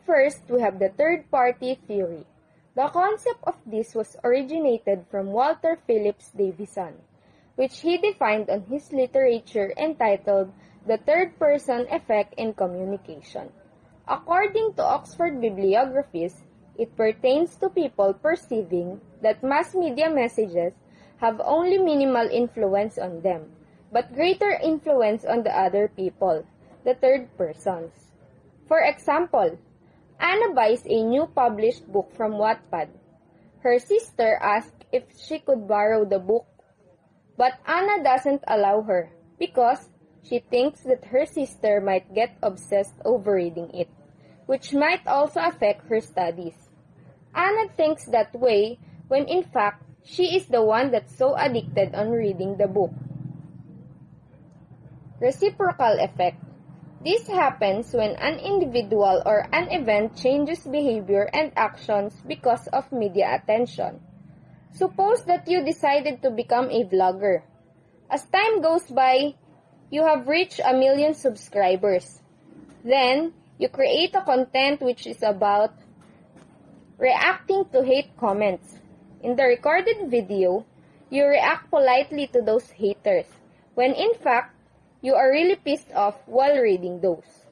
First, we have the third-party theory. The concept of this was originated from Walter Phillips Davison, which he defined on his literature entitled The Third-Person Effect in Communication. According to Oxford bibliographies, it pertains to people perceiving that mass media messages have only minimal influence on them, but greater influence on the other people, the third persons. For example, Anna buys a new published book from Wattpad. Her sister asks if she could borrow the book, but Anna doesn't allow her because she thinks that her sister might get obsessed over reading it, which might also affect her studies. Anna thinks that way when in fact she is the one that's so addicted on reading the book. Reciprocal effect. This happens when an individual or an event changes behavior and actions because of media attention. Suppose that you decided to become a vlogger. As time goes by, you have reached 1 million subscribers. Then, you create a content which is about reacting to hate comments. In the recorded video, you react politely to those haters, when in fact, you are really pissed off while reading those.